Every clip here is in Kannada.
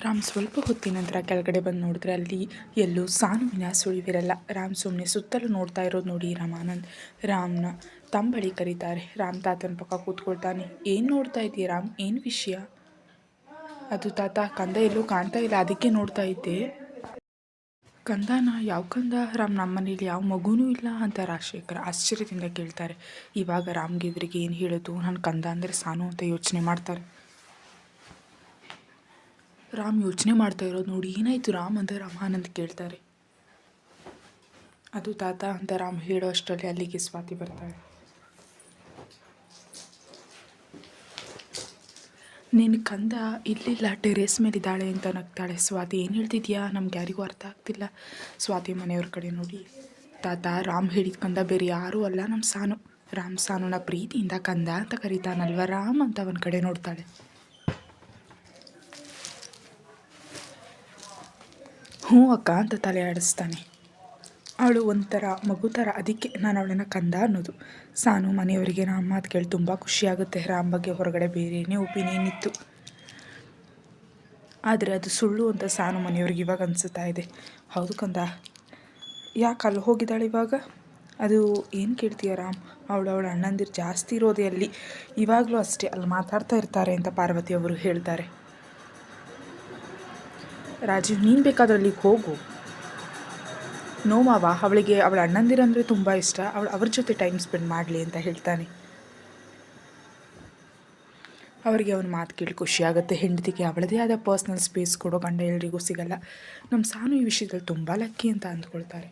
ರಾಮ್ ಸ್ವಲ್ಪ ಹೊತ್ತಿನ ನಂತರ ಕೆಳಗಡೆ ಬಂದು ನೋಡಿದ್ರೆ ಅಲ್ಲಿ ಎಲ್ಲೂ ಸಾನುವಿನ ಸುಳಿವಿರಲ್ಲ. ರಾಮ್ ಸುಮ್ಮನೆ ಸುತ್ತಲೂ ನೋಡ್ತಾ ಇರೋದು ನೋಡಿ ರಾಮಾನಂದ್ ರಾಮ್ನ ತಂಬಳಿ ಕರೀತಾರೆ. ರಾಮ್ ತಾತನ ಪಕ್ಕ ಕೂತ್ಕೊಳ್ತಾನೆ. ಏನು ನೋಡ್ತಾ ಇದೀಯ ರಾಮ್, ಏನು ವಿಷಯ? ಅದು ತಾತ, ಕಂದ ಎಲ್ಲೂ ಕಾಣ್ತಾ ಇಲ್ಲ, ಅದಕ್ಕೆ ನೋಡ್ತಾ ಇದ್ದೆ. ಕಂದನ? ಯಾವ ಕಂದ? ರಾಮ್, ನಮ್ಮನೇಲಿ ಯಾವ ಮಗುನೂ ಇಲ್ಲ ಅಂತ ರಾಜಶೇಖರ್ ಆಶ್ಚರ್ಯದಿಂದ ಕೇಳ್ತಾರೆ. ಇವಾಗ ರಾಮ್ಗೆ ಇವರಿಗೆ ಏನು ಹೇಳೋದು? ನನ್ನ ಕಂದ ಅಂದರೆ ಸಾನು ಅಂತ ಯೋಚನೆ ಮಾಡ್ತಾರೆ. ರಾಮ್ ಯೋಚನೆ ಮಾಡ್ತಾ ಇರೋದು ನೋಡಿ, ಏನಾಯಿತು ರಾಮ್ ಅಂತ ರಾಮಾನಂದ್ ಕೇಳ್ತಾರೆ. ಅದು ತಾತ ಅಂತ ರಾಮ್ ಹೇಳೋ ಅಷ್ಟರಲ್ಲಿ ಅಲ್ಲಿಗೆ ಸ್ವಾತಿ ಬರ್ತಾಳೆ. ನಿನ್ನ ಕಂದ ಇಲ್ಲಿಲ್ಲ, ಟೆರೇಸ್ ಮೇಲಿದ್ದಾಳೆ ಅಂತ ನಗ್ತಾಳೆ. ಸ್ವಾತಿ, ಏನು ಹೇಳ್ತಿದ್ಯಾ? ನಮ್ಗೆ ಯಾರಿಗೂ ಅರ್ಥ ಆಗ್ತಿಲ್ಲ. ಸ್ವಾತಿ ಮನೆಯವ್ರ ಕಡೆ ನೋಡಿ, ತಾತ, ರಾಮ್ ಹೇಳಿದ ಕಂದ ಬೇರೆ ಯಾರೂ ಅಲ್ಲ, ನಮ್ಮ ಸಾನು. ರಾಮ್ ಸಾನುನ ಪ್ರೀತಿಯಿಂದ ಕಂದ ಅಂತ ಕರೀತಾನಲ್ವ ರಾಮ್ ಅಂತ ಅವನ ಕಡೆ ನೋಡ್ತಾಳೆ. ಹ್ಞೂ ಅಕ್ಕ ಅಂತ ತಲೆ ಆಡಿಸ್ತಾನೆ. ಅವಳು ಒಂಥರ ಮಗು ಥರ, ಅದಕ್ಕೆ ನಾನು ಅವಳನ್ನು ಕಂದ ಅನ್ನೋದು. ಸಾನು ಮನೆಯವರಿಗೆ ರಾಮ್ ಮಾತು ಕೇಳಿ ತುಂಬ ಖುಷಿಯಾಗುತ್ತೆ. ರಾಮ್ ಬಗ್ಗೆ ಹೊರಗಡೆ ಬೇರೆಯೇ ಒಪಿನಿಯನ್ ಇತ್ತು, ಆದರೆ ಅದು ಸುಳ್ಳು ಅಂತ ಸಾನು ಮನೆಯವ್ರಿಗೆ ಇವಾಗ ಅನಿಸುತ್ತಾ ಇದೆ. ಹೌದು ಕಂದ, ಯಾಕೆ ಅಲ್ಲಿ ಹೋಗಿದ್ದಾಳೆ ಇವಾಗ? ಅದು ಏನು ಕೇಳ್ತೀಯ ರಾಮ್, ಅವಳ ಅಣ್ಣಂದಿರು ಜಾಸ್ತಿ ಇರೋದೇ ಅಲ್ಲಿ, ಇವಾಗಲೂ ಅಷ್ಟೇ ಅಲ್ಲಿ ಮಾತಾಡ್ತಾ ಇರ್ತಾರೆ ಅಂತ ಪಾರ್ವತಿ ಅವರು ಹೇಳ್ತಾರೆ. ರಾಜೀವ್, ನೀನು ಬೇಕಾದ್ರೆ ಅಲ್ಲಿಗೆ ಹೋಗು. ನೋ ಮಾವ, ಅವಳಿಗೆ ಅವಳ ಅಣ್ಣಂದಿರಂದರೆ ತುಂಬ ಇಷ್ಟ, ಅವ್ರ ಜೊತೆ ಟೈಮ್ ಸ್ಪೆಂಡ್ ಮಾಡಲಿ ಅಂತ ಹೇಳ್ತಾನೆ. ಅವರಿಗೆ ಅವನ ಮಾತು ಕೇಳಿ ಖುಷಿಯಾಗುತ್ತೆ. ಹೆಂಡತಿಗೆ ಅವಳದೇ ಆದ ಪರ್ಸ್ನಲ್ ಸ್ಪೇಸ್ ಕೊಡೋ ಗಂಡ ಎಲ್ರಿಗೂ ಸಿಗಲ್ಲ. ನಮ್ಮ ಸಾನು ಈ ವಿಷಯದಲ್ಲಿ ತುಂಬ ಲಕ್ಕಿ ಅಂತ ಅಂದ್ಕೊಳ್ತಾರೆ.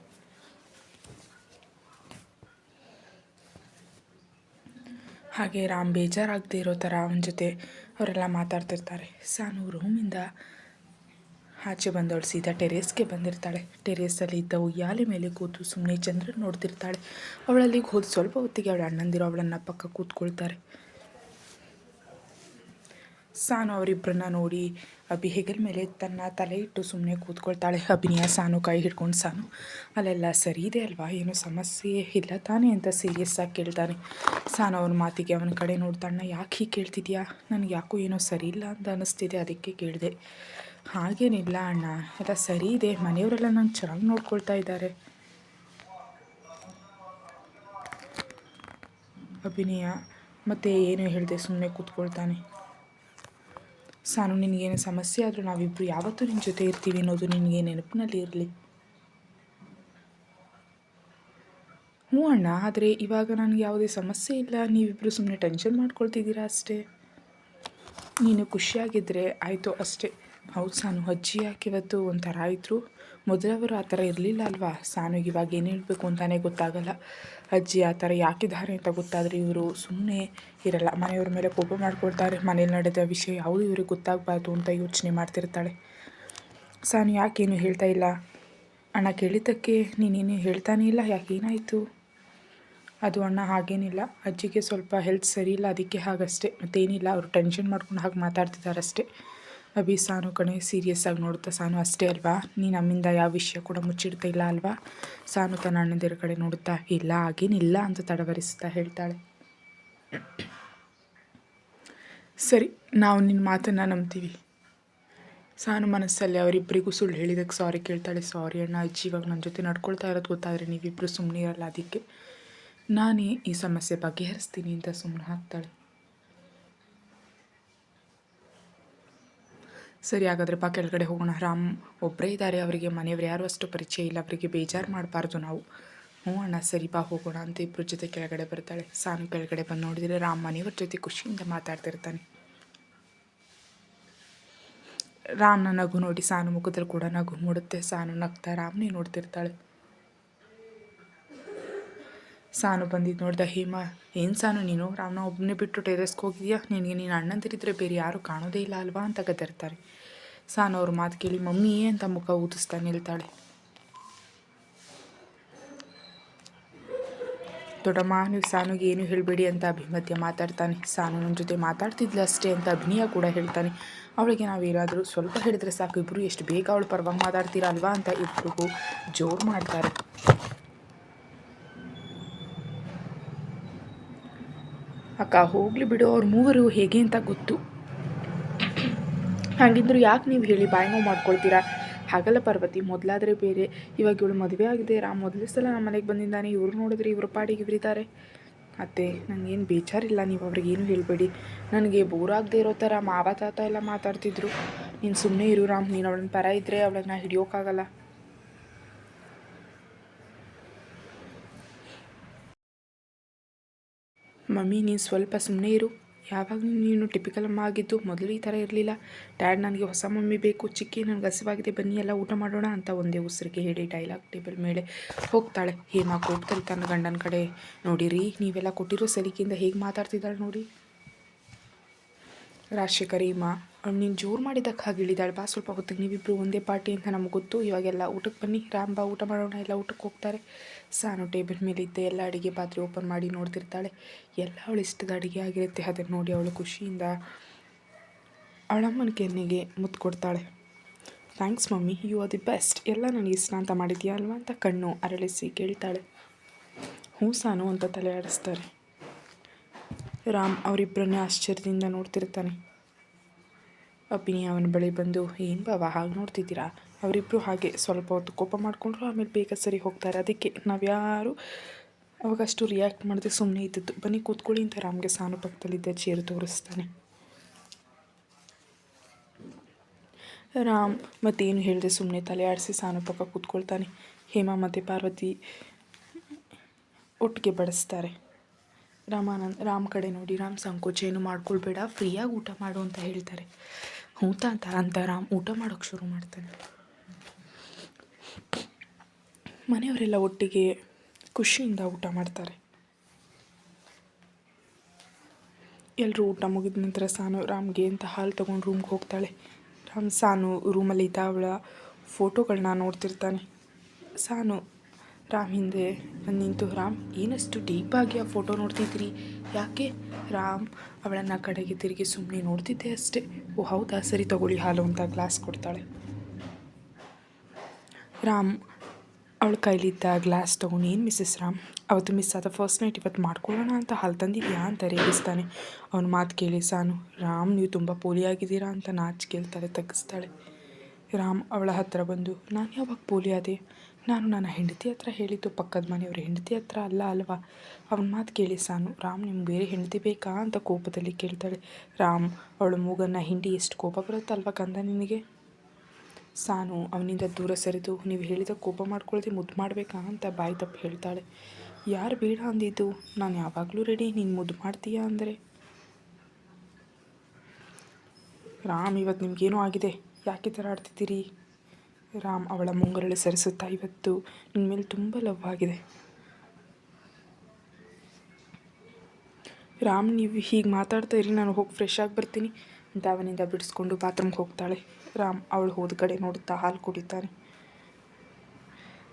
ಹಾಗೆ ರಾಮ್ ಬೇಜಾರಾಗದೇ ಇರೋ ಥರ ಅವನ ಜೊತೆ ಅವರೆಲ್ಲ ಮಾತಾಡ್ತಿರ್ತಾರೆ. ಸಾನು ರೂಮಿಂದ ಆಚೆ ಬಂದವಳು ಸೀದಾ ಟೆರೇಸ್ಗೆ ಬಂದಿರ್ತಾಳೆ. ಟೆರೇಸಲ್ಲಿ ಇದ್ದ ಉಯ್ಯಾಲೆ ಮೇಲೆ ಕೂತು ಸುಮ್ಮನೆ ಚಂದ್ರನ ನೋಡ್ತಿರ್ತಾಳೆ. ಅವಳಲ್ಲಿಗೆ ಹೋದ ಸ್ವಲ್ಪ ಹೊತ್ತಿಗೆ ಅವಳ ಅಣ್ಣಂದಿರು ಅವಳನ್ನು ಪಕ್ಕ ಕೂತ್ಕೊಳ್ತಾರೆ. ಸಾನು ಅವರಿಬ್ಬರನ್ನ ನೋಡಿ ಅಭಿ ಹೆಗಲ ಮೇಲೆ ತನ್ನ ತಲೆ ಇಟ್ಟು ಸುಮ್ಮನೆ ಕೂತ್ಕೊಳ್ತಾಳೆ. ಅಭಿನಯ ಸಾನು ಕೈ ಹಿಡ್ಕೊಂಡು, ಸಾನು ಅಲ್ಲೆಲ್ಲ ಸರಿ ಇದೆ ಅಲ್ವಾ, ಏನೂ ಸಮಸ್ಯೆ ಇಲ್ಲ ತಾನೇ ಅಂತ ಸೀರಿಯಸ್ ಆಗಿ ಕೇಳ್ತಾನೆ. ಸಾನು ಅವನ ಮಾತಿಗೆ ಅವನ ಕಡೆ ನೋಡ್ತಾಣ್ಣ. ಯಾಕೆ ಹೀಗೆ ಕೇಳ್ತಿದ್ಯಾ? ನನಗೆ ಯಾಕೋ ಏನೋ ಸರಿ ಇಲ್ಲ ಅಂತ ಅನ್ನಿಸ್ತಿದೆ, ಅದಕ್ಕೆ ಕೇಳಿದೆ. ಹಾಗೇನಿಲ್ಲ ಅಣ್ಣ, ಎಲ್ಲ ಸರಿ ಇದೆ, ಮನೆಯವರೆಲ್ಲ ನಂಗೆ ಚೆನ್ನಾಗಿ ನೋಡ್ಕೊಳ್ತಾ ಇದ್ದಾರೆ. ಅಭಿನಯ ಮತ್ತೆ ಏನು ಹೇಳಿದೆ ಸುಮ್ಮನೆ ಕೂತ್ಕೊಳ್ತಾನೆ. ಸಾನು, ನಿನಗೇನು ಸಮಸ್ಯೆ ಆದರೂ ನಾವಿಬ್ಬರು ಯಾವತ್ತೂ ನಿನ್ನ ಜೊತೆ ಇರ್ತೀವಿ ಅನ್ನೋದು ನಿನಗೆ ನೆನಪಿನಲ್ಲಿ ಇರಲಿ. ಹ್ಞೂ ಅಣ್ಣ, ಆದರೆ ಇವಾಗ ನನಗೆ ಯಾವುದೇ ಸಮಸ್ಯೆ ಇಲ್ಲ, ನೀವಿಬ್ಬರು ಸುಮ್ಮನೆ ಟೆನ್ಷನ್ ಮಾಡ್ಕೊಳ್ತಿದ್ದೀರಾ ಅಷ್ಟೇ. ನೀನು ಖುಷಿಯಾಗಿದ್ದರೆ ಆಯಿತು ಅಷ್ಟೇ. ಹೌದು ಸಾನು, ಅಜ್ಜಿ ಯಾಕೆ ಇವತ್ತು ಒಂಥರ ಇದ್ದರು? ಮೊದಲವರು ಆ ಥರ ಇರಲಿಲ್ಲ ಅಲ್ವಾ? ಸಾನುಗೆ ಇವಾಗ ಏನು ಹೇಳಬೇಕು ಅಂತಲೇ ಗೊತ್ತಾಗಲ್ಲ. ಅಜ್ಜಿ ಆ ಥರ ಯಾಕಿದ್ದಾರೆ ಅಂತ ಗೊತ್ತಾದರೆ ಇವರು ಸುಮ್ಮನೆ ಇರಲ್ಲ, ಮನೆಯವ್ರ ಮೇಲೆ ಕೋಪ ಮಾಡ್ಕೊಳ್ತಾರೆ. ಮನೇಲಿ ನಡೆದ ವಿಷಯ ಯಾವುದು ಇವ್ರಿಗೆ ಗೊತ್ತಾಗಬಾರ್ದು ಅಂತ ಯೋಚನೆ ಮಾಡ್ತಿರ್ತಾಳೆ. ಸಾನು, ಯಾಕೇನು ಹೇಳ್ತಾ ಇಲ್ಲ? ಅಣ್ಣ ಕೇಳಿದ್ದಕ್ಕೆ ನೀನೇನು ಹೇಳ್ತಾನೇ ಇಲ್ಲ, ಯಾಕೇನಾಯಿತು? ಅದು ಅಣ್ಣ ಹಾಗೇನಿಲ್ಲ, ಅಜ್ಜಿಗೆ ಸ್ವಲ್ಪ ಹೆಲ್ತ್ ಸರಿ ಇಲ್ಲ, ಅದಕ್ಕೆ ಹಾಗಷ್ಟೇ, ಮತ್ತೇನಿಲ್ಲ, ಅವರು ಟೆನ್ಷನ್ ಮಾಡ್ಕೊಂಡು ಹಾಗೆ ಮಾತಾಡ್ತಿದ್ದಾರಷ್ಟೇ. ಅಭಿ ಸಾನು ಕಣೆ ಸೀರಿಯಸ್ ಆಗಿ ನೋಡುತ್ತಾ, ಸಾನು ಅಷ್ಟೇ ಅಲ್ವಾ, ನೀನು ನಮ್ಮಿಂದ ಯಾವ ವಿಷಯ ಕೂಡ ಮುಚ್ಚಿಡ್ತಾ ಇಲ್ಲ ಅಲ್ವಾ? ಸಾನು ತನ್ನ ಅಣ್ಣಂದಿರ ಕಡೆ ನೋಡುತ್ತಾ, ಇಲ್ಲ ಹಾಗೇನಿಲ್ಲ ಅಂತ ತಡವರಿಸ್ತಾ ಹೇಳ್ತಾಳೆ. ಸರಿ, ನಾವು ನಿನ್ನ ಮಾತನ್ನು ನಂಬ್ತೀವಿ. ಸಾನು ಮನಸ್ಸಲ್ಲಿ ಅವರಿಬ್ಬರಿಗೂ ಸುಳ್ಳು ಹೇಳಿದ್ದಕ್ಕೆ ಸಾರಿ ಕೇಳ್ತಾಳೆ. ಸಾರಿ ಅಣ್ಣ, ಅಜ್ಜಿ ಇವಾಗ ನನ್ನ ಜೊತೆ ನಡ್ಕೊಳ್ತಾ ಇರೋದು ಗೊತ್ತಾದರೆ ನೀವಿಬ್ಬರು ಸುಮ್ಮನೆ ಇರಲ್ಲ, ಅದಕ್ಕೆ ನಾನೇ ಈ ಸಮಸ್ಯೆ ಬಗೆಹರಿಸ್ತೀನಿ ಅಂತ ಸುಮ್ಮನೆ ಹಾಕ್ತಾಳೆ. ಸರಿ, ಹಾಗಾದರೆ ಬಾ ಕೆಳಗಡೆ ಹೋಗೋಣ. ರಾಮ್ ಒಬ್ಬರೇ ಇದ್ದಾರೆ, ಅವರಿಗೆ ಮನೆಯವರು ಯಾರು ಅಷ್ಟು ಪರಿಚಯ ಇಲ್ಲ, ಅವರಿಗೆ ಬೇಜಾರು ಮಾಡಬಾರ್ದು ನಾವು. ಹ್ಞೂ ಅಣ್ಣ, ಸರಿ ಬಾ ಹೋಗೋಣ ಅಂತ ಇಬ್ಬರ ಜೊತೆ ಕೆಳಗಡೆ ಬರ್ತಾಳೆ. ಸಾನು ಕೆಳಗಡೆ ಬಂದು ನೋಡಿದರೆ ರಾಮ್ ಮನೆಯವ್ರ ಜೊತೆ ಖುಷಿಯಿಂದ ಮಾತಾಡ್ತಿರ್ತಾನೆ. ರಾಮ್ನ ನಗು ನೋಡಿ ಸಾನು ಮುಖದಲ್ಲಿ ಕೂಡ ನಗು ಮೂಡುತ್ತೆ. ಸಾನು ನಗ್ತಾ ರಾಮ್ನೇ ನೋಡ್ತಿರ್ತಾಳೆ. ಸಾನು ಬಂದಿದ್ದು ನೋಡ್ದ ಹೇಮಾ, ಏನು ಸಾನು ನೀನು ರಾಮ್ನ ಒಬ್ಬನೇ ಬಿಟ್ಟು ಟೆರೇಸ್ಗೆ ಹೋಗಿದ್ಯಾ? ನಿನಗೆ ನೀನು ಅಣ್ಣಂದಿರಿದ್ರೆ ಬೇರೆ ಯಾರು ಕಾಣೋದೇ ಇಲ್ಲ ಅಲ್ವಾ ಅಂತ ಗದರ್ತಾರೆ. ಸಾನು ಅವ್ರ ಮಾತು ಕೇಳಿ ಮಮ್ಮಿ ಅಂತ ಮುಖ ಊದಿಸ್ತಾ ನಿಲ್ತಾಳೆ. ದೊಡ್ಡಮ್ಮ, ನೀವು ಸಾನುಗೆ ಏನು ಹೇಳಬೇಡಿ ಅಂತ ಅಭಿಮಧ್ಯ ಮಾತಾಡ್ತಾನೆ. ಸಾನು ನನ್ನ ಜೊತೆ ಮಾತಾಡ್ತಿದ್ಲ ಅಷ್ಟೇ ಅಂತ ಅಭಿನಯ ಕೂಡ ಹೇಳ್ತಾನೆ. ಅವಳಿಗೆ ನಾವೇನಾದರೂ ಸ್ವಲ್ಪ ಹೇಳಿದ್ರೆ ಸಾಕು, ಇಬ್ಬರು ಎಷ್ಟು ಬೇಗ ಅವಳು ಪರವಾಗಿ ಮಾತಾಡ್ತೀರಾ ಅಲ್ವಾ ಅಂತ ಇಬ್ಬರಿಗೂ ಜೋರು ಮಾಡ್ತಾರೆ. ಅಕ್ಕ ಹೋಗಲಿ ಬಿಡು, ಅವ್ರ ಮೂವರು ಹೇಗೆ ಅಂತ ಗೊತ್ತು. ಹಾಗಿದ್ರು ಯಾಕೆ ನೀವು ಹೇಳಿ ಬಾಯಿ ನೋವು ಮಾಡ್ಕೊಳ್ತೀರಾ? ಹಾಗಲ್ಲ ಪಾರ್ವತಿ, ಮೊದಲಾದರೆ ಬೇರೆ. ಇವಾಗ ಇವಳು ಮದುವೆ ಆಗಿದೆ, ರಾಮ್ ಮೊದಲೇ ಸಲ ನಮ್ಮ ಮನೆಗೆ ಬಂದಿದ್ದಾನೆ. ಇವ್ರು ನೋಡಿದ್ರೆ ಇವ್ರ ಪಾಡಿಗೆ ಇವರಿದ್ದಾರೆ. ಅತ್ತೆ, ನನಗೇನು ಬೇಜಾರಿಲ್ಲ, ನೀವು ಅವ್ರಿಗೇನು ಹೇಳಬೇಡಿ. ನನಗೆ ಬೋರ್ ಆಗದೆ ಇರೋ ಥರ ಮಾವ ತಾತ ಎಲ್ಲ ಮಾತಾಡ್ತಿದ್ರು. ನೀನು ಸುಮ್ಮನೆ ಇರು ರಾಮ್, ನೀನು ಅವಳನ್ನ ಪರ ಇದ್ದರೆ ಅವಳನ್ನ ಹಿಡಿಯೋಕ್ಕಾಗಲ್ಲ. ಮಮ್ಮಿ, ನೀನು ಸ್ವಲ್ಪ ಸುಮ್ಮನೆ ಇರು. ಯಾವಾಗ ನೀನು ಟಿಪಿಕಲ್ ಅಮ್ಮ ಆಗಿದ್ದು? ಮೊದಲು ಈ ಥರ ಇರಲಿಲ್ಲ. ಡ್ಯಾಡ್, ನನಗೆ ಹೊಸ ಮಮ್ಮಿ ಬೇಕು, ಚಿಕ್ಕಿ ನನಗೆ ಹಸಿವಾಗಿದೆ, ಬನ್ನಿ ಎಲ್ಲ ಊಟ ಮಾಡೋಣ ಅಂತ ಒಂದೇ ಉಸಿರಿಗೆ ಹೇಳಿ ಡೈಲಾಗ್ ಟೇಬಲ್ ಮೇಲೆ ಹೋಗ್ತಾಳೆ. ಹೇಮಾ ಕೋಪದಲ್ಲಿ ತನ್ನ ಗಂಡನ ಕಡೆ, ನೋಡಿರಿ ನೀವೆಲ್ಲ ಕೊಟ್ಟಿರೋ ಸಲಿಕೆಯಿಂದ ಹೇಗೆ ಮಾತಾಡ್ತಿದ್ದಾಳೆ ನೋಡಿ. ರಾಜಶೇಖರ್, ಹೇಮಾ ಅವ್ಳು ನೀನು ಜೋರು ಮಾಡಿದ್ದಕ್ಕೆ ಹಾಗೆ ಹೇಳಿದಾಳೆ. ಬಾ ಸ್ವಲ್ಪ ಹೊತ್ತಿಗೆ ನೀವಿಬ್ಬರು ಒಂದೇ ಪಾರ್ಟಿ ಅಂತ ನಮಗೆ ಗೊತ್ತು. ಇವಾಗೆಲ್ಲ ಊಟಕ್ಕೆ ಬನ್ನಿ, ರಾಮ್ ಬಾ ಊಟ ಮಾಡೋಣ. ಎಲ್ಲ ಊಟಕ್ಕೆ ಹೋಗ್ತಾರೆ. ಸಾನು ಟೇಬಲ್ ಮೇಲೆ ಇದ್ದ ಎಲ್ಲ ಅಡುಗೆ ಪಾತ್ರೆ ಓಪನ್ ಮಾಡಿ ನೋಡ್ತಿರ್ತಾಳೆ. ಎಲ್ಲ ಅವಳು ಇಷ್ಟದ ಅಡುಗೆ ಆಗಿರುತ್ತೆ. ಅದನ್ನು ನೋಡಿ ಅವಳು ಖುಷಿಯಿಂದ ಅವಳಮ್ಮನ ಕೆನ್ನೆಗೆ ಮುತ್ತು ಕೊಡ್ತಾಳೆ. Thanks mummy, you are the best. ಎಲ್ಲ ನನಗೆ ಇಷ್ಟ ಅಂತ ಮಾಡಿದ್ಯಾ ಅಲ್ವಾ ಅಂತ ಕಣ್ಣು ಅರಳಿಸಿ ಕೇಳ್ತಾಳೆ. ಹ್ಞೂ ಸಾನು ಅಂತ ತಲೆ ಆಡಿಸ್ತಾರೆ. ರಾಮ್ ಅವರಿಬ್ಬರನ್ನೇ ಆಶ್ಚರ್ಯದಿಂದ ನೋಡ್ತಿರ್ತಾನೆ. ಅಭಿನಿ ಅವನ ಬಳಿ ಬಂದು, ಏನು ಬಾವ ಹಾಗೆ ನೋಡ್ತಿದ್ದೀರಾ? ಅವರಿಬ್ಬರು ಹಾಗೆ ಸ್ವಲ್ಪ ಹೊತ್ತು ಕೋಪ ಮಾಡಿಕೊಂಡ್ರು, ಆಮೇಲೆ ಬೇಗ ಸರಿ ಹೋಗ್ತಾರೆ. ಅದಕ್ಕೆ ನಾವ್ಯಾರು ಅವಾಗಷ್ಟು ರಿಯಾಕ್ಟ್ ಮಾಡಿದೆ, ಸುಮ್ಮನೆ ಇದ್ದದ್ದು. ಬನ್ನಿ ಕೂತ್ಕೊಳ್ಳಿ ಅಂತ ರಾಮ್ಗೆ ಸಾನು ಪಕ್ಕದಲ್ಲಿದ್ದ ಚೇರು ತೋರಿಸ್ತಾನೆ. ರಾಮ್ ಮತ್ತೇನು ಹೇಳಿದೆ ಸುಮ್ಮನೆ ತಲೆ ಆಡಿಸಿ ಸಾನು ಪಕ್ಕ ಕೂತ್ಕೊಳ್ತಾನೆ. ಹೇಮಾ ಮತ್ತು ಪಾರ್ವತಿ ಒಟ್ಟಿಗೆ ಬಡಿಸ್ತಾರೆ. ರಾಮ್ ಕಡೆ ನೋಡಿ, ರಾಮ್ ಸಂಕೋಚ ಏನು ಮಾಡ್ಕೊಳ್ಬೇಡ, ಫ್ರೀಯಾಗಿ ಊಟ ಮಾಡು ಅಂತ ಹೇಳ್ತಾರೆ. ಹ್ಞೂ ಅಂತ ರಾಮ್ ಊಟ ಮಾಡೋಕ್ಕೆ ಶುರು ಮಾಡ್ತಾನೆ. ಮನೆಯವರೆಲ್ಲ ಒಟ್ಟಿಗೆ ಖುಷಿಯಿಂದ ಊಟ ಮಾಡ್ತಾರೆ. ಎಲ್ಲರೂ ಊಟ ಮುಗಿದ ನಂತರ ಸಾನು ರಾಮ್ಗೆ ಅಂತ ಹಾಲು ತೊಗೊಂಡು ರೂಮ್ಗೆ ಹೋಗ್ತಾಳೆ. ರಾಮ್ ಸಾನು ರೂಮಲ್ಲಿದ್ದ ಅವಳ ಫೋಟೋಗಳನ್ನ ನೋಡ್ತಿರ್ತಾನೆ. ಸಾನು ರಾಮ್ ಹಿಂದೆ ಬಂದು ನಿಂತು, ರಾಮ್ ಏನಷ್ಟು ಡೀಪಾಗಿ ಆ ಫೋಟೋ ನೋಡ್ತಿದ್ದೀರಿ, ಯಾಕೆ? ರಾಮ್ ಅವಳನ್ನು ಕಡೆಗೆ ತಿರುಗಿ ಸುಮ್ಮನೆ ನೋಡ್ತಿದ್ದೆ ಅಷ್ಟೇ. ಓ ಹೌದಾ, ಸರಿ ತಗೊಳ್ಳಿ ಹಾಲು ಅಂತ ಗ್ಲಾಸ್ ಕೊಡ್ತಾಳೆ. ರಾಮ್ ಅವಳ ಕೈಲಿದ್ದ ಗ್ಲಾಸ್ ತೊಗೊಂಡು, ಏನು ಮಿಸ್ಸಸ್ ರಾಮ್, ಅವತ್ತು ಮಿಸ್ ಆದ ಫಸ್ಟ್ ನೈಟ್ ಇವತ್ತು ಮಾಡ್ಕೊಳ್ಳೋಣ ಅಂತ ಹಾಲು ತಂದಿದ್ಯಾ ಅಂತ ರೇಗಿಸ್ತಾನೆ. ಅವನ ಮಾತು ಕೇಳಿ ಸಾನು, ರಾಮ್ ನೀವು ತುಂಬ ಪೋಲಿಯಾಗಿದ್ದೀರಾ ಅಂತ ನಾಚಿಕೆಯಲ್ಲಿ ತಲೆ ತಗ್ಗಿಸ್ತಾಳೆ. ರಾಮ್ ಅವಳ ಹತ್ತಿರ ಬಂದು, ನಾನು ಯಾವಾಗ ಪೋಲಿ ಆದೆ? ನಾನು ನನ್ನ ಹೆಂಡತಿ ಹತ್ರ ಹೇಳಿದ್ದು, ಪಕ್ಕದ ಮನೆಯವ್ರ ಹೆಂಡತಿ ಹತ್ರ ಅಲ್ಲ ಅಲ್ವಾ? ಅವನ ಮಾತು ಕೇಳಿ ಸಾನು, ರಾಮ್ ನಿಮ್ಗೆ ಬೇರೆ ಹೆಂಡತಿ ಬೇಕಾ ಅಂತ ಕೋಪದಲ್ಲಿ ಕೇಳ್ತಾಳೆ. ರಾಮ್ ಅವಳ ಮೂಗನ್ನು ಹಿಂಡಿ, ಎಷ್ಟು ಕೋಪ ಬರುತ್ತಲ್ವ ಕಂದ ನಿನಗೆ? ಸಾನು ಅವನಿಂದ ದೂರ ಸರಿದು, ನೀವು ಹೇಳಿದ ಕೋಪ ಮಾಡ್ಕೊಳ್ದೆ ಮುದ್ದು ಮಾಡಬೇಕಾ ಅಂತ ಬಾಯಿ ತಪ್ಪು ಹೇಳ್ತಾಳೆ. ಯಾರು ಬೇಡ ಅಂದಿದ್ದು? ನಾನು ಯಾವಾಗಲೂ ರೆಡಿ, ನೀನು ಮುದ್ದು ಮಾಡ್ತೀಯಾ ಅಂದರೆ. ರಾಮ್ ಇವತ್ತು ನಿಮಗೇನೋ ಆಗಿದೆ, ಯಾಕೆ ಥರ ಆಡ್ತಿದ್ದೀರಿ? ರಾಮ್ ಅವಳ ಮುಂಗರಳು ಸರಿಸುತ್ತಾ, ಇವತ್ತು ನಿನ್ನ ಮೇಲೆ ತುಂಬ ಲವ್ ಆಗಿದೆ. ರಾಮ್ ನೀವು ಹೀಗೆ ಮಾತಾಡ್ತಾ ಇರಿ, ನಾನು ಹೋಗಿ ಫ್ರೆಶ್ ಆಗಿ ಬರ್ತೀನಿ ಅಂತ ಅವನಿಂದ ಬಿಡಿಸ್ಕೊಂಡು ಬಾತ್ರೂಮ್ಗೆ ಹೋಗ್ತಾಳೆ. ರಾಮ್ ಅವಳು ಹೋದ ಕಡೆ ನೋಡುತ್ತಾ ಹಾಲು ಕುಡಿತಾನೆ.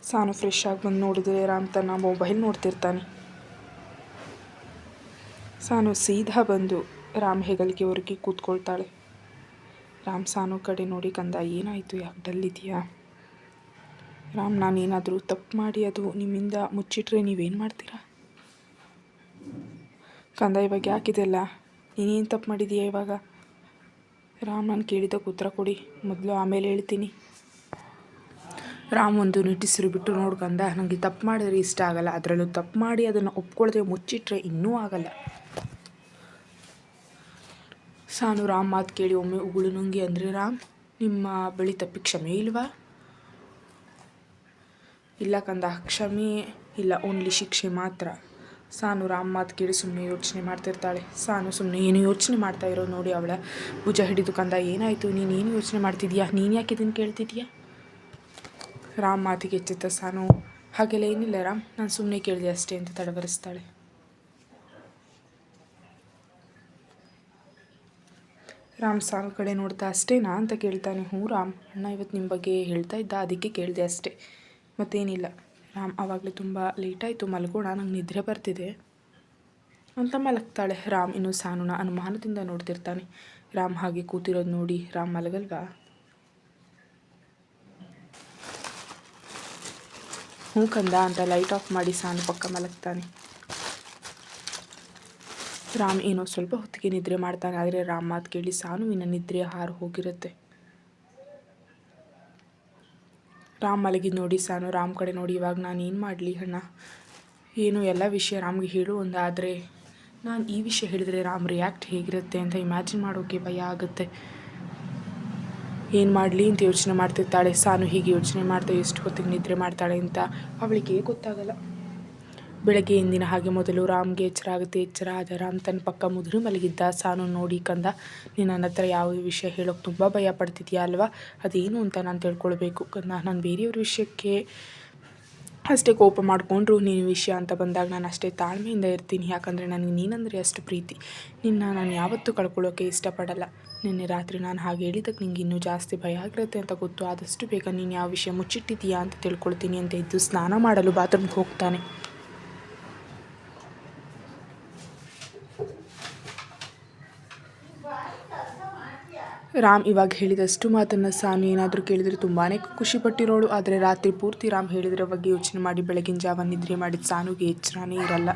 ಸಾನು ಫ್ರೆಶ್ ಆಗಿ ಬಂದು ನೋಡಿದರೆ ರಾಮ್ ತನ್ನ ಮೊಬೈಲ್ ನೋಡ್ತಿರ್ತಾನೆ. ಸಾನು ಸೀದಾ ಬಂದು ರಾಮ್ ಹೆಗಲಿಗೆ ಹೊರಗೆ ಕೂತ್ಕೊಳ್ತಾಳೆ. ರಾಮ್ ಸಾನು ಕಡೆ ನೋಡಿ, ಕಂದ ಏನಾಯಿತು, ಯಾಕೆ ಡಲ್ಲಿದೆಯಾ? ರಾಮ್ ನಾನೇನಾದರೂ ತಪ್ಪು ಮಾಡಿ ಅದು ನಿಮ್ಮಿಂದ ಮುಚ್ಚಿಟ್ರೆ ನೀವೇನು ಮಾಡ್ತೀರಾ? ಕಂದ ಇವಾಗ ಯಾಕಿದೆಲ್ಲ, ನೀನೇನು ತಪ್ಪು ಮಾಡಿದೀಯಾ ಇವಾಗ? ರಾಮ್ ನಾನು ಕೇಳಿದ್ದಕ್ಕೆ ಉತ್ತರ ಕೊಡಿ ಮೊದಲು, ಆಮೇಲೆ ಹೇಳ್ತೀನಿ. ರಾಮ್ ಒಂದು ನಿಟ್ಟುಸಿರು ಬಿಟ್ಟು, ನೋಡ್ಕಂದ ನನಗೆ ತಪ್ಪು ಮಾಡಿದ್ರೆ ಇಷ್ಟ ಆಗಲ್ಲ, ಅದರಲ್ಲೂ ತಪ್ಪು ಮಾಡಿ ಅದನ್ನು ಒಪ್ಕೊಳ್ದೆ ಮುಚ್ಚಿಟ್ರೆ ಇನ್ನೂ ಆಗಲ್ಲ. ಸಾನು ರಾಮ್ ಮಾತು ಕೇಳಿ ಒಮ್ಮೆ ಉಗುಳು ನುಂಗಿ ಅಂದರೆ, ರಾಮ್ ನಿಮ್ಮ ಬಳಿ ತಪ್ಪಿ ಕ್ಷಮೆ ಇಲ್ವಾ? ಇಲ್ಲ ಕಂದ, ಕ್ಷಮೆ ಇಲ್ಲ, ಓನ್ಲಿ ಶಿಕ್ಷೆ ಮಾತ್ರ. ಸಾನು ರಾಮ್ ಮಾತು ಕೇಳಿ ಸುಮ್ಮನೆ ಯೋಚನೆ ಮಾಡ್ತಿರ್ತಾಳೆ. ಸಾನು ಸುಮ್ಮನೆ ಏನು ಯೋಚನೆ ಮಾಡ್ತಾ ಇರೋ ನೋಡಿ ಅವಳ ಭುಜ ಹಿಡಿದು, ಕಂದ ಏನಾಯಿತು, ನೀನೇನು ಯೋಚನೆ ಮಾಡ್ತಿದ್ಯಾ, ನೀನು ಯಾಕೆ ಇದನ್ನು ಕೇಳ್ತಿದ್ಯಾ? ರಾಮ್ ಮಾತಿಗೆ ಎಚ್ಚೆತ್ತ ಸಾನು, ಹಾಗೆಲ್ಲ ಏನಿಲ್ಲ ರಾಮ್, ನಾನು ಸುಮ್ಮನೆ ಕೇಳಿದೆ ಅಷ್ಟೇ ಅಂತ ತಡವರಿಸ್ತಾಳೆ. ರಾಮ್ ಸಾನು ಕಡೆ ನೋಡ್ತಾ, ಅಷ್ಟೇನಾ ಅಂತ ಕೇಳ್ತಾನೆ. ಹ್ಞೂ ರಾಮ್, ಅಣ್ಣ ಇವತ್ತು ನಿಮ್ಮ ಬಗ್ಗೆ ಹೇಳ್ತಾ ಇದ್ದ, ಅದಕ್ಕೆ ಕೇಳಿದೆ ಅಷ್ಟೇ, ಮತ್ತೇನಿಲ್ಲ. ರಾಮ್ ಆವಾಗಲೇ ತುಂಬ ಲೇಟಾಯಿತು, ಮಲ್ಗೋಣ, ನಂಗೆ ನಿದ್ರೆ ಬರ್ತಿದೆ ಅಂತ ಮಲಗ್ತಾಳೆ. ರಾಮ್ ಇನ್ನು ಸಾನುನ ಅನುಮಾನದಿಂದ ನೋಡ್ತಿರ್ತಾನೆ. ರಾಮ್ ಹಾಗೆ ಕೂತಿರೋದು ನೋಡಿ, ರಾಮ್ ಮಲಗಲ್ವಾ? ಹ್ಞೂ ಕಂದ ಅಂತ ಲೈಟ್ ಆಫ್ ಮಾಡಿ ಸಾನು ಪಕ್ಕ ಮಲಗ್ತಾನೆ. ರಾಮ್ ಏನೋ ಸ್ವಲ್ಪ ಹೊತ್ತಿಗೆ ನಿದ್ರೆ ಮಾಡ್ತಾನೆ. ಆದರೆ ರಾಮ್ ಮಾತು ಕೇಳಿ ಸಾನುವಿನ ನಿದ್ರೆ ಹಾರು ಹೋಗಿರುತ್ತೆ. ರಾಮ್ ಮಲಗಿದ್ದು ನೋಡಿ ಸಾನು ರಾಮ್ ಕಡೆ ನೋಡಿ, ಇವಾಗ ನಾನು ಏನು ಮಾಡಲಿ ಅಣ್ಣ, ಏನು ಎಲ್ಲ ವಿಷಯ ರಾಮ್ಗೆ ಹೇಳು ಆದರೆ ನಾನು ಈ ವಿಷಯ ಹೇಳಿದರೆ ರಾಮ್ ರಿಯಾಕ್ಟ್ ಹೇಗಿರುತ್ತೆ ಅಂತ ಇಮ್ಯಾಜಿನ್ ಮಾಡೋಕ್ಕೆ ಭಯ ಆಗುತ್ತೆ. ಏನು ಮಾಡಲಿ ಅಂತ ಯೋಚನೆ ಮಾಡ್ತಿರ್ತಾಳೆ. ಸಾನು ಹೀಗೆ ಯೋಚನೆ ಮಾಡ್ತಾ ಎಷ್ಟು ಹೊತ್ತಿಗೆ ನಿದ್ರೆ ಮಾಡ್ತಾಳೆ ಅಂತ ಅವಳಿಗೆ ಗೊತ್ತಾಗಲ್ಲ. ಬೆಳಗ್ಗೆ ಎಂದಿನ ಹಾಗೆ ಮೊದಲು ರಾಮ್ಗೆ ಎಚ್ಚರ ಆಗುತ್ತೆ. ಎಚ್ಚರ ಆದ ರಾಮ್ ತನ್ನ ಪಕ್ಕ ಮುದುರು ಮಲಗಿದ್ದ ಸಾನು ನೋಡಿ, ಕಂದ ನೀನು ನನ್ನ ಹತ್ರ ಯಾವ ವಿಷಯ ಹೇಳೋಕೆ ತುಂಬ ಭಯ ಪಡ್ತಿದ್ಯಾ ಅಲ್ವಾ, ಅದೇನು ಅಂತ ನಾನು ತಿಳ್ಕೊಳ್ಬೇಕು ಕಂದ. ನಾನು ಬೇರೆಯವ್ರ ವಿಷಯಕ್ಕೆ ಅಷ್ಟೇ ಕೋಪ ಮಾಡಿಕೊಂಡ್ರು ನೀನು ವಿಷಯ ಅಂತ ಬಂದಾಗ ನಾನು ಅಷ್ಟೇ ತಾಳ್ಮೆಯಿಂದ ಇರ್ತೀನಿ. ಯಾಕಂದರೆ ನನಗೆ ನೀನಂದರೆ ಅಷ್ಟು ಪ್ರೀತಿ. ನಾನು ಯಾವತ್ತೂ ಕಳ್ಕೊಳ್ಳೋಕ್ಕೆ ಇಷ್ಟಪಡಲ್ಲ. ನಿನ್ನೆ ರಾತ್ರಿ ನಾನು ಹಾಗೆ ಹೇಳಿದ್ದಕ್ಕೆ ನಿಂಗೆ ಇನ್ನೂ ಜಾಸ್ತಿ ಭಯ ಆಗಿರುತ್ತೆ ಅಂತ ಗೊತ್ತು. ಆದಷ್ಟು ಬೇಗ ನೀನು ಯಾವ ವಿಷಯ ಮುಚ್ಚಿಟ್ಟಿದ್ದೀಯಾ ಅಂತ ತಿಳ್ಕೊಳ್ತೀನಿ ಅಂತ ಇದ್ದು ಸ್ನಾನ ಮಾಡಲು ಬಾತ್ರೂಮ್ಗೆ ಹೋಗ್ತಾನೆ. ರಾಮ್ ಇವಾಗ ಹೇಳಿದಷ್ಟು ಮಾತನ್ನು ಸಾನು ಏನಾದರೂ ಕೇಳಿದರೆ ತುಂಬಾ ಖುಷಿಪಟ್ಟಿರೋಳು. ಆದರೆ ರಾತ್ರಿ ಪೂರ್ತಿ ರಾಮ್ ಹೇಳಿದ್ರ ಬಗ್ಗೆ ಯೋಚನೆ ಮಾಡಿ ಬೆಳಗಿನ ಜಾವ ನಿದ್ರೆ ಮಾಡಿದ ಸಾನುಗೆ ಎಚ್ಚರನೇ ಇರಲ್ಲ.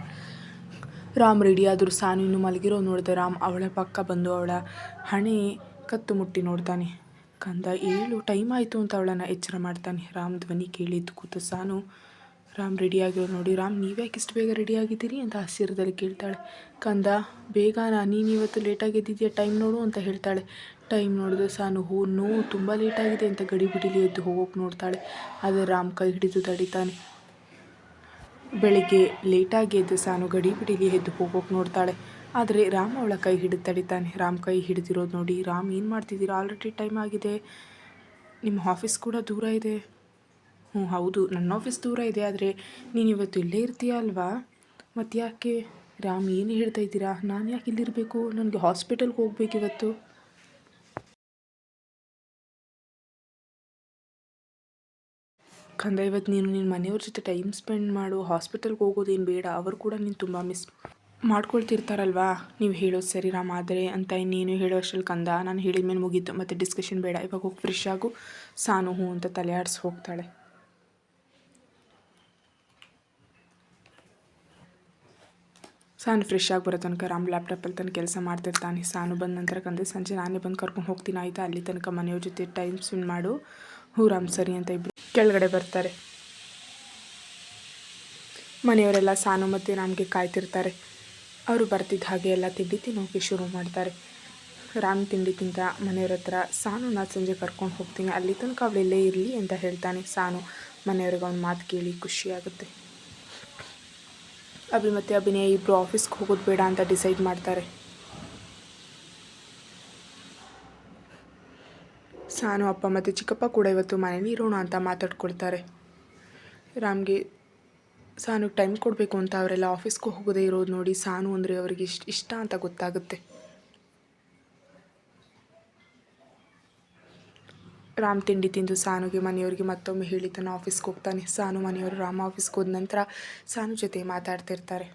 ರಾಮ್ ರೆಡಿಯಾದರೂ ಸಾನು ಇನ್ನೂ ಮಲಗಿರೋ ನೋಡಿದ ರಾಮ್ ಅವಳ ಪಕ್ಕ ಬಂದು ಅವಳ ಹಣೆ ಕತ್ತು ಮುಟ್ಟಿ ನೋಡ್ತಾನೆ. ಕಂದ ಏಳು, ಟೈಮ್ ಆಯಿತು ಅಂತ ಅವಳನ್ನು ಎಚ್ಚರ ಮಾಡ್ತಾನೆ. ರಾಮ್ ಧ್ವನಿ ಕೇಳಿದ್ದು ಕೂತ ಸಾನು ರಾಮ್ ರೆಡಿಯಾಗಿರೋ ನೋಡಿ, ರಾಮ್ ನೀವ್ಯಾಕೆ ಇಷ್ಟು ಬೇಗ ರೆಡಿಯಾಗಿದ್ದೀರಿ ಅಂತ ಆಶ್ಚರ್ಯದಲ್ಲಿ ಕೇಳ್ತಾಳೆ. ಕಂದ ಬೇಗನಾ, ನೀನು ಇವತ್ತು ಲೇಟಾಗಿ ಎದ್ದಿದ್ಯಾ, ಟೈಮ್ ನೋಡು ಅಂತ ಹೇಳ್ತಾಳೆ. ಟೈಮ್ ನೋಡಿದ ಸಾನು ನೋ ತುಂಬ ಲೇಟಾಗಿದೆ ಅಂತ ಗಡಿಬಿಡಿಲಿ ಎದ್ದು ಹೋಗೋಕೆ ನೋಡ್ತಾಳೆ. ಆದರೆ ರಾಮ್ ಕೈ ಹಿಡಿದು ತಡಿತಾನೆ. ಬೆಳಿಗ್ಗೆ ಲೇಟಾಗಿ ಎದ್ದು ಸಾನು ಗಡಿಬಿಡಿಲಿ ಎದ್ದು ಹೋಗೋಕೆ ನೋಡ್ತಾಳೆ. ಆದರೆ ರಾಮ್ ಅವಳ ಕೈ ಹಿಡಿದು ತಡಿತಾನೆ. ರಾಮ್ ಕೈ ಹಿಡಿದಿರೋದು ನೋಡಿ, ರಾಮ್ ಏನು ಮಾಡ್ತಿದ್ದೀರಾ, ಆಲ್ರೆಡಿ ಟೈಮ್ ಆಗಿದೆ, ನಿಮ್ಮ ಆಫೀಸ್ ಕೂಡ ದೂರ ಇದೆ. ಹೌದು ನನ್ನ ಆಫೀಸ್ ದೂರ ಇದೆ, ಆದರೆ ನೀನು ಇವತ್ತು ಇಲ್ಲೇ ಇರ್ತೀಯ ಅಲ್ವಾ, ಮತ್ತು ಯಾಕೆ ರಾಮ್ ಏನು ಹೇಳ್ತಾ ಇದ್ದೀರಾ, ನಾನು ಯಾಕೆ ಇಲ್ಲಿರಬೇಕು, ನನಗೆ ಹಾಸ್ಪಿಟಲ್ಗೆ ಹೋಗ್ಬೇಕು ಇವತ್ತು. ಕಂದ ಇವತ್ತು ನೀನು ನಿನ್ನ ಮನೆಯವ್ರ ಜೊತೆ ಟೈಮ್ ಸ್ಪೆಂಡ್ ಮಾಡು, ಹಾಸ್ಪಿಟಲ್ಗೆ ಹೋಗೋದೇನು ಬೇಡ, ಅವರು ಕೂಡ ನೀನು ತುಂಬ ಮಿಸ್ ಮಾಡ್ಕೊಳ್ತಿರ್ತಾರಲ್ವಾ, ನೀವು ಹೇಳೋದು ಸರಿ ರಾಮ್, ಆದರೆ ಅಂತ ನೀನು ಹೇಳೋ ಅಷ್ಟರಲ್ಲಿ ಕಂದ ನಾನು ಹೇಳಿದ ಮೇಲೆ ಮುಗೀತು, ಮತ್ತು ಡಿಸ್ಕಷನ್ ಬೇಡ, ಇವಾಗ ಹೋಗಿ ಫ್ರೆಶ್ ಆಗು. ಸಾನು ಹ್ಞೂ ಅಂತ ತಲೆ ಆಡಿಸಿ ಹೋಗ್ತಾಳೆ. ಸಾನು ಫ್ರೆಶ್ ಆಗಿ ಬರೋ ತನಕ ರಾಮ್ ಲ್ಯಾಪ್ಟಾಪಲ್ಲಿ ತನ್ನ ಕೆಲಸ ಮಾಡ್ತಿರ್ತಾನೆ. ಸಾನು ಬಂದ ನಂತರ ಕಂದೆ ಸಂಜೆ ನಾನೇ ಬಂದು ಕರ್ಕೊಂಡು ಹೋಗ್ತೀನಿ ಆಯಿತಾ, ಅಲ್ಲಿ ತನಕ ಮನೆಯವ್ರ ಜೊತೆ ಟೈಮ್ ಸ್ಪೆಂಡ್ ಮಾಡು. ಹ್ಞೂ ರಾಮ್ ಸರಿ ಅಂತ ಇಬ್ಬರು ಕೆಳಗಡೆ ಬರ್ತಾರೆ. ಮನೆಯವರೆಲ್ಲ ಸಾನು ಮತ್ತು ರಾಮ್ಗೆ ಕಾಯ್ತಿರ್ತಾರೆ. ಅವರು ಬರ್ತಿದ್ದ ಹಾಗೆ ಎಲ್ಲ ತಿಂಡಿ ತಿನ್ನೋಕೆ ಶುರು ಮಾಡ್ತಾರೆ. ರಾಮ್ ತಿಂಡಿ ತಿಂತ ಮನೆಯವ್ರ ಹತ್ರ ಸಾನುನ ಸಂಜೆ ಕರ್ಕೊಂಡು ಹೋಗ್ತೀನಿ, ಅಲ್ಲಿ ತನಕ ಅವಳೆಲ್ಲೇ ಇರಲಿ ಅಂತ ಹೇಳ್ತಾನೆ. ಸಾನು ಮನೆಯವ್ರಿಗೆ ಅವ್ನ ಮಾತು ಕೇಳಿ ಖುಷಿಯಾಗುತ್ತೆ. ಅಭಿ ಮತ್ತು ಅಭಿನಯ ಇಬ್ಬರು ಆಫೀಸ್ಗೆ ಹೋಗೋದು ಬೇಡ ಅಂತ ಡಿಸೈಡ್ ಮಾಡ್ತಾರೆ. ಸಾನು ಅಪ್ಪ ಮತ್ತು ಚಿಕ್ಕಪ್ಪ ಕೂಡ ಇವತ್ತು ಮನೇಲಿ ಇರೋಣ ಅಂತ ಮಾತಾಡ್ಕೊಳ್ತಾರೆ. ರಾಮ್ಗೆ ಸಾನುಗೆ ಟೈಮ್ ಕೊಡಬೇಕು ಅಂತ ಅವರೆಲ್ಲ ಆಫೀಸ್ಗೆ ಹೋಗೋದೇ ಇರೋದು ನೋಡಿ ಸಾನು ಅಂದರೆ ಅವರಿಗೆ ಇಷ್ಟ ಅಂತ ಗೊತ್ತಾಗುತ್ತೆ. ರಾಮ್ ತಿಂಡಿ ತಿಂದು ಸಾನುಗೆ ಮನೆಯವ್ರಿಗೆ ಮತ್ತೊಮ್ಮೆ ಹೇಳಿ ತನ್ನ ಆಫೀಸ್ಗೆ ಹೋಗ್ತಾನೆ. ಸಾನು ಮನೆಯವರು ರಾಮ್ ಆಫೀಸ್ಗೆ ಹೋದ ನಂತರ ಸಾನು ಜೊತೆ ಮಾತಾಡ್ತಿರ್ತಾರೆ.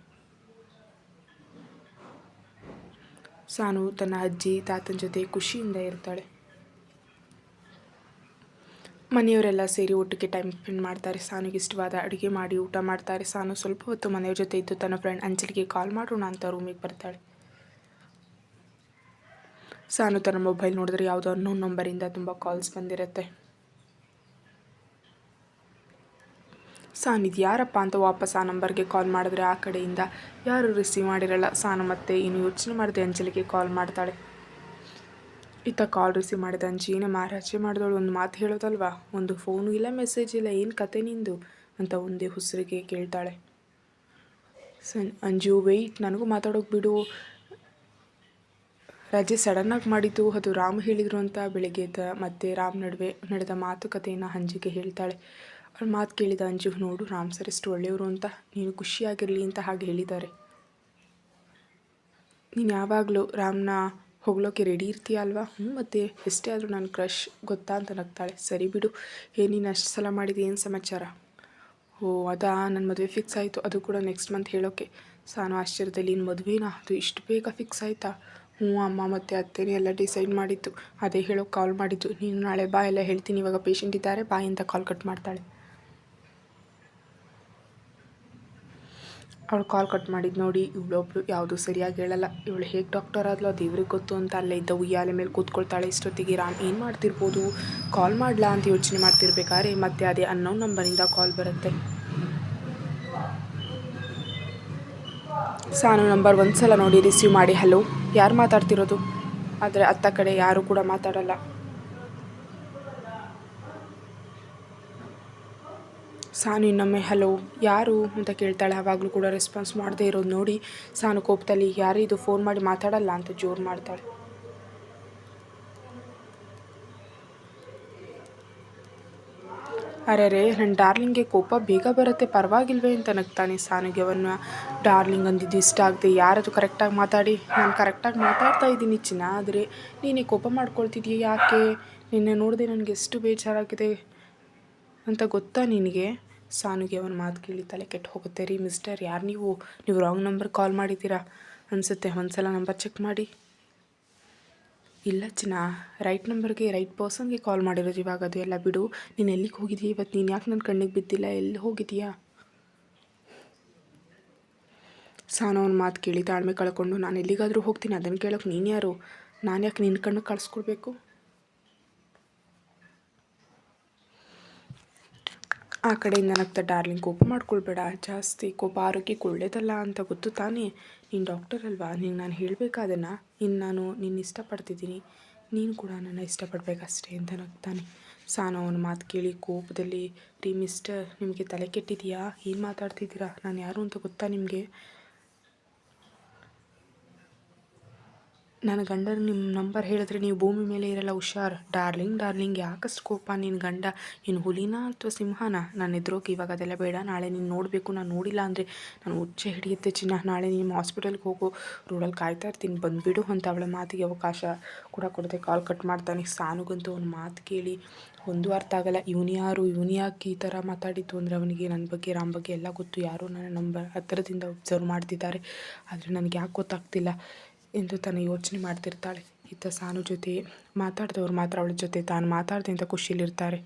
ಸಾನು ತನ್ನ ಅಜ್ಜಿ ತಾತನ ಜೊತೆ ಖುಷಿಯಿಂದ ಇರ್ತಾಳೆ. ಮನೆಯವರೆಲ್ಲ ಸೇರಿ ಒಟ್ಟಿಗೆ ಟೈಮ್ ಸ್ಪೆಂಡ್ ಮಾಡ್ತಾರೆ. ಸಾನುಗೆ ಇಷ್ಟವಾದ ಅಡುಗೆ ಮಾಡಿ ಊಟ ಮಾಡ್ತಾರೆ. ಸಾನು ಸ್ವಲ್ಪ ಹೊತ್ತು ಮನೆಯವ್ರ ಜೊತೆ ಇದ್ದು ತನ್ನ ಫ್ರೆಂಡ್ ಅಂಜಲಿಗೆ ಕಾಲ್ ಮಾಡೋಣ ಅಂತ ರೂಮಿಗೆ ಬರ್ತಾಳೆ. ಸಾನು ತನ್ನ ಮೊಬೈಲ್ ನೋಡಿದ್ರೆ ಯಾವುದೋ ಅನ್ನೋನ್ ನಂಬರಿಂದ ತುಂಬ ಕಾಲ್ಸ್ ಬಂದಿರುತ್ತೆ. ಸಾನು ಇದು ಯಾರಪ್ಪ ಅಂತ ವಾಪಸ್ ಆ ನಂಬರ್ಗೆ ಕಾಲ್ ಮಾಡಿದ್ರೆ ಆ ಕಡೆಯಿಂದ ಯಾರು ರಿಸೀವ್ ಮಾಡಿರಲ್ಲ. ಸಾನು ಮತ್ತೆ ಇನ್ನು ಯೋಚನೆ ಮಾಡದೆ ಅಂಜಲಿಗೆ ಕಾಲ್ ಮಾಡ್ತಾಳೆ. ಇತ್ತ ಕಾಲ್ ರಿಸೀವ್ ಮಾಡಿದ ಅಂಜಿ ಏನೇ ಮಾರಾಚೆ ಮಾಡಿದವಳು, ಒಂದು ಮಾತು ಹೇಳೋದಲ್ವಾ, ಒಂದು ಫೋನು ಇಲ್ಲ ಮೆಸೇಜ್ ಇಲ್ಲ, ಏನು ಕತೆ ನಿಂದು ಅಂತ ಒಂದೇ ಹುಸಿರಿಗೆ ಕೇಳ್ತಾಳೆ. ಅಂಜು ವೆಯ್ಟ್, ನನಗೂ ಮಾತಾಡೋಕೆ ಬಿಡು, ರಜೆ ಸಡನ್ನಾಗಿ ಮಾಡಿದ್ದು, ಅದು ರಾಮ್ ಹೇಳಿದರು ಅಂತ. ಬೆಳಗ್ಗೆ ಮತ್ತೆ ರಾಮ್ ನಡುವೆ ನಡೆದ ಮಾತುಕತೆಯನ್ನು ಅಂಜಿಗೆ ಹೇಳ್ತಾಳೆ. ಅವಳ ಮಾತು ಕೇಳಿದ ಅಂಜು, ನೋಡು ರಾಮ್ ಸರ್ ಎಷ್ಟು ಒಳ್ಳೆಯವರು ಅಂತ, ನೀನು ಖುಷಿಯಾಗಿರಲಿ ಅಂತ ಹಾಗೆ ಹೇಳಿದ್ದಾರೆ. ನೀನು ಯಾವಾಗಲೂ ರಾಮ್ನ ಹೊಗಳೋಕೆ ರೆಡಿ ಇರ್ತೀಯ ಅಲ್ವಾ. ಮತ್ತು ಎಷ್ಟೇ ಆದರೂ ನನ್ನ ಕ್ರಶ್ ಗೊತ್ತಾ ಅಂತ ನಗ್ತಾಳೆ. ಸರಿ ಬಿಡು, ನೀನು ಅಷ್ಟು ಸಲ ಮಾಡಿದ್ದು ಏನು ಸಮಾಚಾರ. ಅದಾ, ನನ್ನ ಮದುವೆ ಫಿಕ್ಸ್ ಆಯಿತು, ಅದು ಕೂಡ ನೆಕ್ಸ್ಟ್ ಮಂತ್ ಹೇಳೋಕ್ಕೆ. ಸಾನು ಆಶ್ಚರ್ಯದಲ್ಲಿ, ಇನ್ನು ಮದುವೆನಾ, ಅದು ಇಷ್ಟು ಬೇಗ ಫಿಕ್ಸ್ ಆಯಿತಾ. ಅಮ್ಮ ಮತ್ತು ಅತ್ತೆನೇ ಎಲ್ಲ ಡಿಸೈಡ್ ಮಾಡಿದ್ದು, ಅದೇ ಹೇಳೋಕೆ ಕಾಲ್ ಮಾಡಿದ್ದು. ನೀನು ನಾಳೆ ಬಾ, ಎಲ್ಲ ಹೇಳ್ತೀನಿ, ಇವಾಗ ಪೇಷಂಟ್ ಇದ್ದಾರೆ ಬಾಯ್ ಅಂತ ಕಾಲ್ ಕಟ್ ಮಾಡ್ತಾಳೆ. ಅವಳು ಕಾಲ್ ಕಟ್ ಮಾಡಿದ್ದು ನೋಡಿ ಇವಳೊಬ್ಳು ಯಾವುದೂ ಸರಿಯಾಗಿ ಹೇಳಲ್ಲ. ಇವಳು ಹೇಗೆ ಡಾಕ್ಟರ್ ಆದ್ಲೋ ದೇವ್ರಿಗೆ ಗೊತ್ತು ಅಂತ ಅಲ್ಲೇ ಇದ್ದ ಉಯ್ಯಾಲೆ ಮೇಲೆ ಕೂತ್ಕೊಳ್ತಾಳೆ. ಇಷ್ಟೊತ್ತಿಗೆ ರಾಮ್ ಏನು ಮಾಡ್ತಿರ್ಬೋದು, ಕಾಲ್ ಮಾಡಲಾ ಅಂತ ಯೋಚನೆ ಮಾಡ್ತಿರ್ಬೇಕಾದ್ರೆ ಮತ್ತೆ ಅದೇ ಅನ್ನೋನ್ ನಂಬರಿಂದ ಕಾಲ್ ಬರುತ್ತೆ. ಸಾನು ನಂಬರ್ ಒಂದು ಸಲ ನೋಡಿ ರಿಸೀವ್ ಮಾಡಿ ಹಲೋ ಯಾರು ಮಾತಾಡ್ತಿರೋದು, ಆದರೆ ಅತ್ತ ಕಡೆ ಯಾರೂ ಕೂಡ ಮಾತಾಡಲ್ಲ. ಸಾನು ಇನ್ನೊಮ್ಮೆ ಹಲೋ ಯಾರು ಅಂತ ಕೇಳ್ತಾಳೆ. ಆವಾಗಲೂ ಕೂಡ ರೆಸ್ಪಾನ್ಸ್ ಮಾಡದೇ ಇರೋದು ನೋಡಿ ಸಾನು ಕೋಪದಲ್ಲಿ ಯಾರು ಇದು ಫೋನ್ ಮಾಡಿ ಮಾತಾಡಲ್ಲ ಅಂತ ಜೋರು ಮಾಡ್ತಾಳೆ. ಅರೆ ನನ್ನ ಡಾರ್ಲಿಂಗ್ಗೆ ಕೋಪ ಬೇಗ ಬರುತ್ತೆ ಪರವಾಗಿಲ್ವೇ ಅಂತ ನಗ್ತಾನೆ. ಸಾನುಗೆ ಅವನ್ನ ಡಾರ್ಲಿಂಗ್ ಅಂದಿದ್ದು ಇಷ್ಟ ಆಗದೆ ಯಾರದು ಕರೆಕ್ಟಾಗಿ ಮಾತಾಡಿ, ನಾನು ಕರೆಕ್ಟಾಗಿ ಮಾತಾಡ್ತಾ ಇದ್ದೀನಿ ಚಿನ್ನ, ಆದರೆ ನೀನೇ ಕೋಪ ಮಾಡ್ಕೊಳ್ತಿದ್ದೀಯ ಯಾಕೆ, ನಿನ್ನೆ ನೋಡಿದೆ ನನಗೆ ಎಷ್ಟು ಬೇಜಾರಾಗಿದೆ ಅಂತ ಗೊತ್ತಾ ನಿನಗೆ. ಸಾನುಗೆ ಅವನ ಮಾತು ಕೇಳಿ ತಲೆ ಕೆಟ್ಟು ಹೋಗುತ್ತೆ. ರೀ ಮಿಸ್ಟರ್ ಯಾರು ನೀವು ರಾಂಗ್ ನಂಬರ್ ಕಾಲ್ ಮಾಡಿದ್ದೀರಾ ಅನಿಸುತ್ತೆ, ಒಂದು ಸಲ ನಂಬರ್ ಚೆಕ್ ಮಾಡಿ. ಇಲ್ಲ ಚಿನ್ನ, ರೈಟ್ ನಂಬರ್ಗೆ ರೈಟ್ ಪರ್ಸನ್ಗೆ ಕಾಲ್ ಮಾಡಿರೋದು. ಇವಾಗ ಅದು ಎಲ್ಲ ಬಿಡು, ನೀನು ಎಲ್ಲಿಗೆ ಹೋಗಿದ್ದೀಯ ಇವತ್ತು, ನೀನು ಯಾಕೆ ನನ್ನ ಕಣ್ಣಿಗೆ ಬಿದ್ದಿಲ್ಲ, ಎಲ್ಲಿ ಹೋಗಿದ್ದೀಯಾ. ಸಾನು ಅವನ ಮಾತು ಕೇಳಿ ತಾಳ್ಮೆ ಕಳ್ಕೊಂಡು ನಾನು ಎಲ್ಲಿಗಾದರೂ ಹೋಗ್ತೀನಿ, ಅದನ್ನು ಕೇಳೋಕೆ ನೀನು ಯಾರು, ನಾನು ಯಾಕೆ ನಿನ್ನ ಕಣ್ಣು ಕಳಿಸ್ಕೊಡ್ಬೇಕು. ಆ ಕಡೆಯಿಂದ ನಗ್ತಾ ಡಾರ್ಲಿಂಗ್ ಕೋಪ ಮಾಡ್ಕೊಳ್ಬೇಡ, ಜಾಸ್ತಿ ಕೋಪ ಆರೋಗ್ಯಕ್ಕೆ ಒಳ್ಳೇದಲ್ಲ ಅಂತ ಗೊತ್ತು ತಾನೇ, ನೀನು ಡಾಕ್ಟರ್ ಅಲ್ವಾ, ನೀನು ನಾನು ಹೇಳಬೇಕಾದನ್ನು, ಇನ್ನು ನಾನು ನಿನ್ನ ಇಷ್ಟಪಡ್ತಿದ್ದೀನಿ, ನೀನು ಕೂಡ ನನ್ನ ಇಷ್ಟಪಡಬೇಕಷ್ಟೇ ಅಂತ ನಗ್ತಾನೆ. ಸಾನು ಅವನ ಮಾತು ಕೇಳಿ ಕೋಪದಲ್ಲಿ ರೀ ಮಿಸ್ಟರ್ ನಿಮಗೆ ತಲೆ ಕೆಟ್ಟಿದೆಯಾ, ಏನು ಮಾತಾಡ್ತಿದ್ದೀರಾ, ನಾನು ಯಾರು ಅಂತ ಗೊತ್ತಾ ನಿಮಗೆ, ನನ್ನ ಗಂಡನ ನಿಮ್ಮ ನಂಬರ್ ಹೇಳಿದ್ರೆ ನೀವು ಭೂಮಿ ಮೇಲೆ ಇರಲ್ಲ ಹುಷಾರ್. ಡಾರ್ಲಿಂಗ್ ಯಾಕಷ್ಟು ಕೋಪ, ನಿನ್ನ ಗಂಡ ಏನು ಹುಲಿನಾ ಅಥವಾ ಸಿಂಹನ, ನಾನು ಎದುರೋಗಿ ಇವಾಗ ಅದೆಲ್ಲ ಬೇಡ, ನಾಳೆ ನೀನು ನೋಡಬೇಕು, ನಾನು ನೋಡಿಲ್ಲ ಅಂದರೆ ನಾನು ಹುಚ್ಚೆ ಹಿಡಿಯುತ್ತೆ ಚಿನ್ನ, ನಾಳೆ ನಿಮ್ಮ ಹಾಸ್ಪಿಟಲ್ಗೆ ಹೋಗೋ ರೋಡಲ್ಲಿ ಕಾಯ್ತಾ ಇರ್ತೀನಿ ಬಂದುಬಿಡು ಅಂತ ಅವಳ ಮಾತಿಗೆ ಅವಕಾಶ ಕೂಡ ಕೊಡದೆ ಕಾಲ್ ಕಟ್ ಮಾಡ್ತಾನೆ. ಸಾನುಗಂತೂ ಅವನ ಮಾತು ಕೇಳಿ ಒಂದು ಅರ್ಥ ಆಗಲ್ಲ, ಇವನು ಯಾಕೆ ಈ ಥರ ಮಾತಾಡಿದ್ದು ಅಂದರೆ ಅವನಿಗೆ ನನ್ನ ಬಗ್ಗೆ ರಾಮ್ ಬಗ್ಗೆ ಎಲ್ಲ ಗೊತ್ತು, ಯಾರೋ ನನ್ನ ನಂಬರ್ ಹತ್ತಿರದಿಂದ ಒಬ್ಸರ್ವ್ ಮಾಡ್ತಿದ್ದಾರೆ, ಆದರೆ ನನಗೆ ಯಾಕೆ ಗೊತ್ತಾಗ್ತಿಲ್ಲ ಎಂದು ತಾನು ಯೋಚನೆ ಮಾಡ್ತಿರ್ತಾಳೆ. ಇತ್ತ ಸಾನು ಜೊತೆ ಮಾತಾಡಿದವ್ರು ಮಾತ್ರ ಅವಳ ಜೊತೆ ತಾನು ಮಾತಾಡಿದೆ ಅಂತ ಖುಷಿಲಿರ್ತಾರೆ.